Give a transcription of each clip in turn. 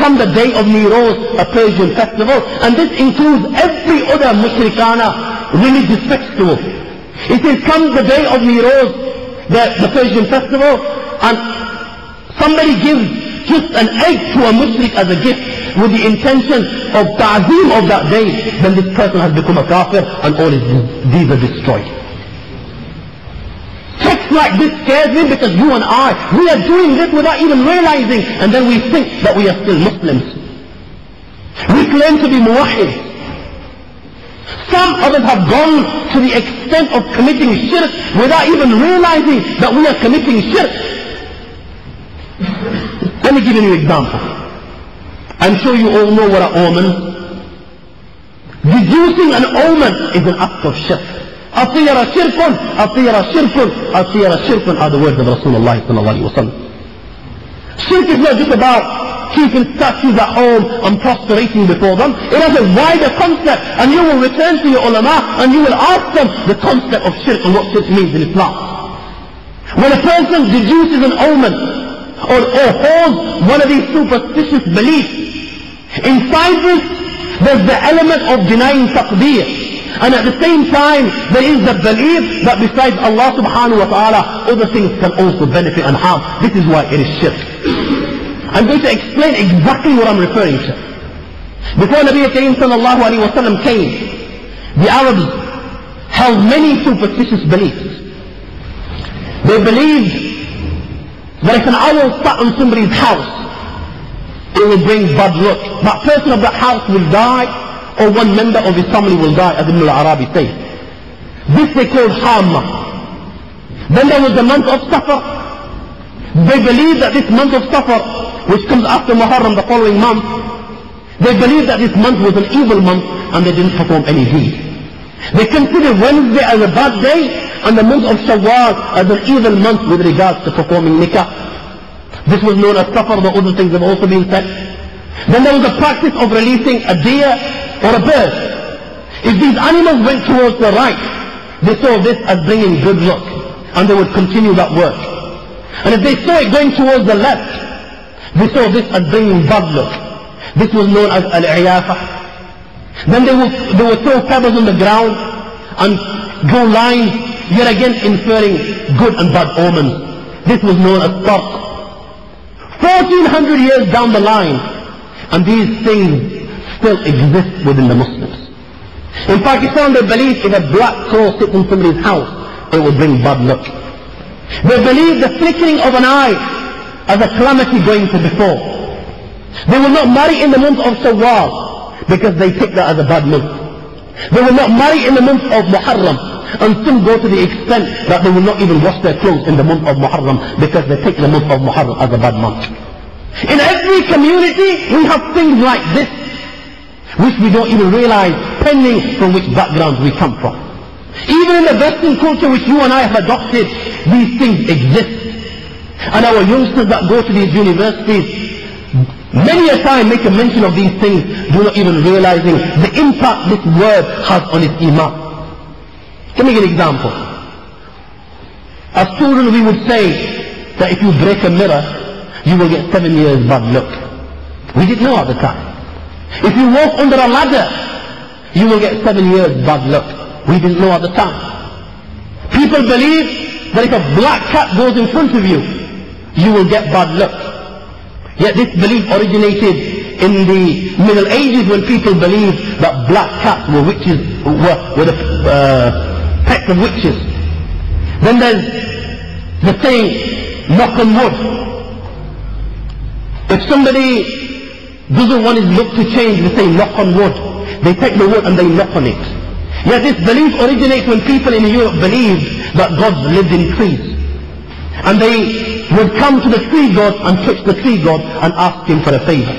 come the day of Nowruz, a Persian festival, and this includes every other mushrikana religious festival. It says, come the day of Nowruz, the Persian festival, and somebody gives just an egg to a mushrik as a gift with the intention of ta'zeem of that day, then this person has become a kafir and all his deeds are destroyed. Text like this scares me because you and I, we are doing this without even realizing, and then we think that we are still Muslims. We claim to be muwahhid. Some others have gone to the extent of committing shirk without even realizing that we are committing shirk. Let me give you an example. I'm sure you all know what an omen. Deducing an omen is an act of shirk. Atira shirkun, atira shirkun, atira shirkun are the words of Rasulullah sallallahu alaihi wasallam. Shirk is not just about keeping statues at home and prostrating before them. It has a wider concept, and you will return to your ulama and you will ask them the concept of shirk and what shirk means in Islam. When a person deduces an omen or holds one of these superstitious beliefs, inside this there's the element of denying taqdeer. And at the same time, there is the belief that besides Allah subhanahu wa ta'ala, other things can also benefit and harm. This is why it is shirk. I'm going to explain exactly what I'm referring to. Before Nabi Kareem sallallahu alayhi wa sallam came, the Arabs held many superstitious beliefs. They believed that if an owl sat on somebody's house, it will bring bad luck. That person of that house will die, or one member of his family will die, as Ibn al-Arabi says. This they called Hamma. Then there was the month of Safar. They believed that this month of Safar, which comes after Muharram, the following month, they believed that this month was an evil month and they didn't perform any deed. They considered Wednesday as a bad day and the month of Shawwal as an evil month with regards to performing nikah. This was known as Safar, the other things have also been said. Then there was a practice of releasing a deer or a bird. If these animals went towards the right, they saw this as bringing good luck, and they would continue that work. And if they saw it going towards the left, they saw this as bringing bad luck. This was known as al-i'yafa. Then they would throw pebbles on the ground and draw lines, yet again inferring good and bad omens. This was known as tarq. 1400 years down the line, and these things still exist within the Muslims. In Pakistan, they believe if a black crow sits in somebody's house, it will bring bad luck. They believe the flickering of an eye as a calamity going to befall. They will not marry in the month of Shawwal because they take that as a bad month. They will not marry in the month of Muharram, and some go to the extent that they will not even wash their clothes in the month of Muharram because they take the month of Muharram as a bad month. In every community, we have things like this, which we don't even realize, depending from which background we come from. Even in the Western culture which you and I have adopted, these things exist. And our youngsters that go to these universities, many a time make a mention of these things, do not even realizing the impact this word has on his iman. Let me give an example. As children we would say that if you break a mirror, you will get 7 years bad luck. We didn't know at the time. If you walk under a ladder, you will get 7 years bad luck. We didn't know at the time. People believe that if a black cat goes in front of you, you will get bad luck. Yet this belief originated in the Middle Ages when people believed that black cats were witches, were the pets of witches. Then there's the saying, knock on wood. If somebody doesn't want his luck to change, they say knock on wood. They take the wood and they knock on it. Yet this belief originates when people in Europe believed that gods lived in trees. And they would come to the tree god and touch the tree god and ask him for a favor.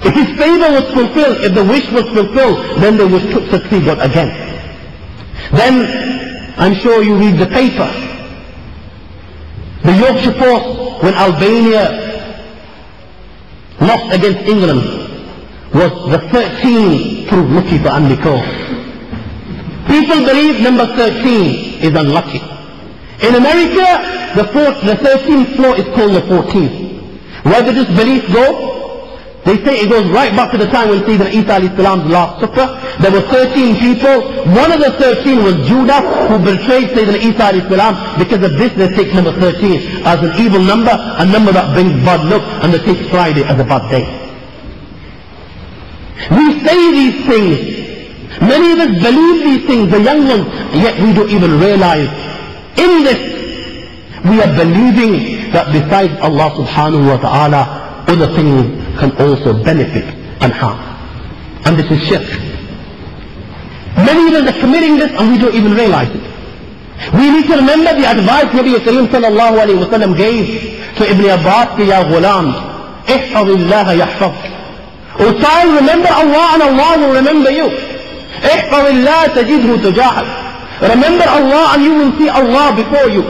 If his favor was fulfilled, if the wish was fulfilled, then they would touch the tree god again. Then, I'm sure you read the paper. The Yorkshire Post, when Albania lost against England, was the 13th proved lucky for Andy Cole. People believe number 13 is unlucky. In America, the 13th floor is called the 14th. Where did this belief go? They say it goes right back to the time when Sayyidina Isa alayhi salam's last supper. There were 13 people. One of the 13 was Judas, who betrayed Sayyidina Isa alayhi salam. Because of this, they take number 13 as an evil number, a number that brings bad luck, and they take Friday as a bad day. We say these things. Many of us believe these things, the young ones, yet we don't even realize. In this, we are believing that besides Allah subhanahu wa ta'ala, other things can also benefit and harm. And this is shirk. Many of us are committing this and we don't even realize it. We need to remember the advice Nabi Kareem sallallahu alayhi wa sallam gave to Ibn Abbas, Ya ghulam, ihfadillah yahfadk. O child, remember Allah and Allah will remember you. Ihfadillah tajidhu tujahak. Remember Allah and you will see Allah before you.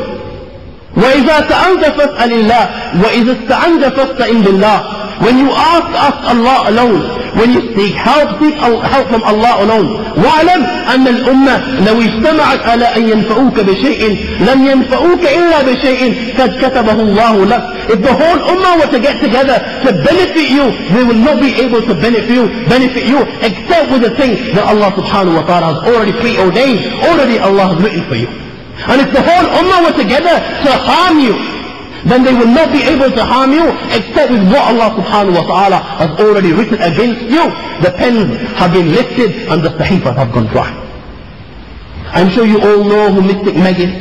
وَإِذَا سَأَلْتَ فَاسْأَلِ اللَّهِ وَإِذَا اسْتَعَنْتَ فَاسْتَعِنْ بِاللَّهِ. When you ask Allah alone. When you seek help from Allah alone. وَاعْلَمْ أَنَّ الْأُمَّةِ لَوْ اجْتَمَعَتْ عَلَىٰ أَنْ يَنْفَعُوكَ بِشَيْءٍ لَمْ يَنْفَعُوكَ إِلَّا بِشَيْءٍ قَدْ كَتَبَهُ اللَّهُ لَكَ. If the whole ummah were to get together to benefit you, they will not be able to benefit you except with the thing that Allah subhanahu wa ta'ala has already preordained, already Allah has written for you. And if the whole ummah were together to harm you, then they will not be able to harm you except with what Allah subhanahu wa ta'ala has already written against you. The pens have been lifted and the sahifas have gone dry. I'm sure you all know who Mystic Meg is.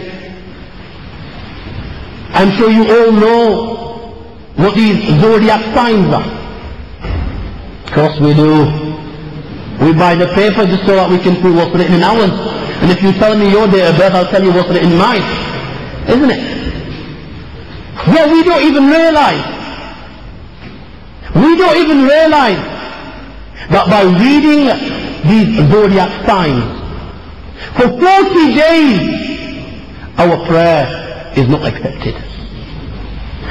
I'm sure you all know what these zodiac signs are. Of course we do. We buy the paper just so that we can see what's written in ours. And if you tell me your day of birth, I'll tell you what's written in mine. Isn't it? Yeah, we don't even realize. We don't even realize that by reading these zodiac signs, for 40 days, our prayer is not accepted.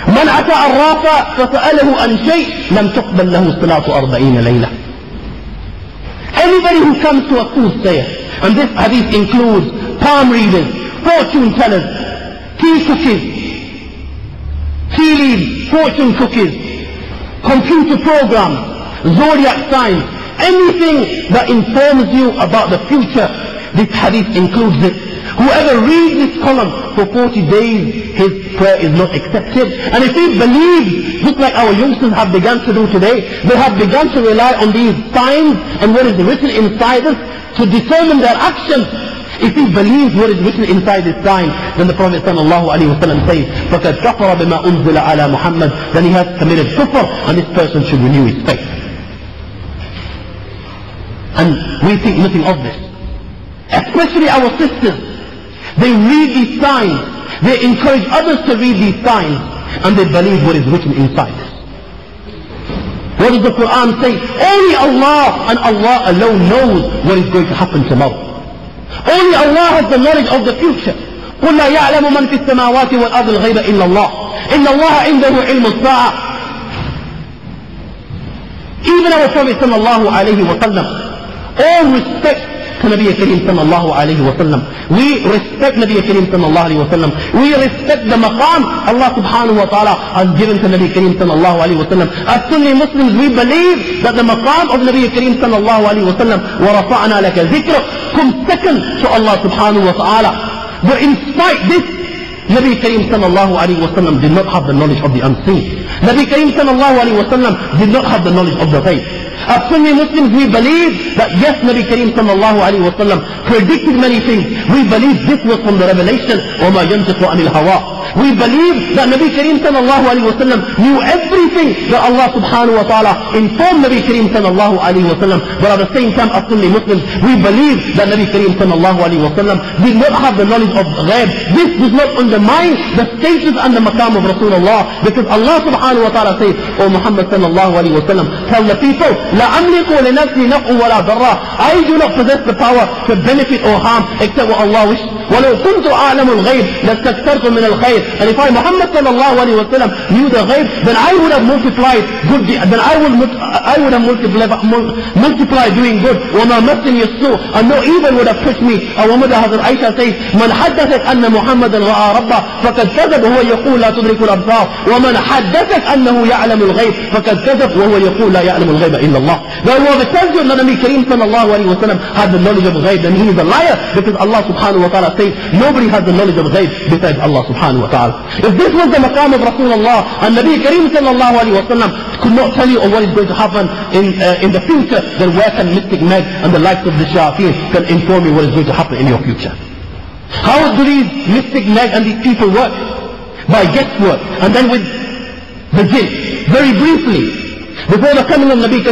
من أتى عرافا فسأله عن شيء لم تقبل له صلاة 40 ليلة. Everybody who comes to a soothsayer, and this hadith includes palm readers, fortune tellers, tea cookies, tea leaves, fortune cookies, computer programs, zodiac signs, anything that informs you about the future, this hadith includes it. Whoever reads this column for 40 days, his prayer is not accepted. And if he believes, just like our youngsters have begun to do today, they have begun to rely on these signs and what is written inside us to determine their actions. If he believes what is written inside this sign, then the Prophet sallallahu alaihi wasallam says, فَقَدْ كَفَرَ بِمَا أُنزِلَ عَلَى مُحَمَّدٍ. Then he has committed kufr, and this person should renew his faith. And we think nothing of this. Especially our sisters. They read these signs. They encourage others to read these signs. And they believe what is written inside this. What does the Quran say? Only Allah and Allah alone knows what is going to happen tomorrow. Only Allah has the knowledge of the future. قُلْ لَا يَعْلَمُ مَنْ فِي السَّمَاوَاتِ وَالْأَرْضِ الْغَيْبَ إِلَّا اللَّهِ إِنَّ اللَّهَ عِنْدَهُ عِلْمُ السَّاعَةِ. Even our Prophet sallallahu alayhi wa sallam, all respect to Nabi Kareem sallallahu alayhi wa sallam. We respect Nabi Kareem sallallahu alayhi wa sallam. We respect the maqam Allah subhanahu wa ta'ala has given to Nabi Kareem sallallahu alayhi wa sallam. As Sunni Muslims, we believe that the maqam of Nabi Kareem sallallahu alayhi wa sallam, وَرَفَعْنَا لَكَ ذِكْرَكَ, comes second to Allah subhanahu wa ta'ala. But in spite this, Nabi Kareem sallallahu alayhi wa sallam did not have the knowledge of the unseen. Nabi Kareem sallallahu alayhi wa sallam did not have the knowledge of the ghaib. As Sunni Muslims, we believe that yes, Nabi Kareem sallallahu alayhi wa sallam predicted many things. We believe this was from the revelation, وَمَا يَنْتِقُ عَنِ الْهَوَىٰ. We believe that Nabi Kareem sallallahu alayhi wa sallam knew everything that Allah subhanahu wa ta'ala informed Nabi Kareem sallallahu alayhi wa sallam. But at the same time, as Sunni Muslims, we believe that Nabi Kareem sallallahu alayhi wa sallam did not have the knowledge of ghaib. This does not undermine the status and the maqam of Rasulullah, because Allah subhanahu wa ta'ala says, O Muhammad sallallahu alayhi wa sallam, tell the people, لا أملك لنفسي نفع ولا ضرا. I do not possess the power to benefit or harm except what Allah wishes. وَلَوْ كُنْتُ أَعْلَمُ الْغَيْبِ لَاسْتَكْثَرْتُ مِنَ الْخَيْرِ. And if I, Muhammad sallallahu alayhi wa sallam, knew the ghaib, then I would have multiplied good deeds. Then I would have multiplied doing good. وَمَا مَسَّنِيَ السُّوءُ. And no evil would have touched me. Or Muhammad Hazrat Aisha says, مَنْ حَدَّثَكَ أَنَّ مُحَمَّدًا رَأَى رَبَّهُ فَقَدْ كَذَبَ وَهُوَ يَقُولُ لَا تُدْرِكُ الْأَبْصَارَ وَمَنْ حَدَّثَكَ أَنَّهُ يَعْلَمُ الْغَيْبَ فَقَدْ كَذَبَ وَهُوَ يَقُولُ لَا يَعْلَمُ الْغَيْبَ إِلَّا اللَّهُ. That whoever tells you that Nabi Kareem sallallahu alayhi wa sallam had the knowledge of ghaib, then he is a liar, because Allah subhanahu wa ta'ala says nobody has the knowledge of ghaib besides Allah subhanahu wa ta'ala. If this was the maqam of Rasulullah, and Nabi Kareem sallallahu alayhi wa sallam could not tell you of what is going to happen in the future, then where can Mystic Meg and the likes of the Shayateen can inform you what is going to happen in your future? How do these Mystic Meg and these people work? By guesswork, and then with the jinn. Very briefly, before the coming of Nabi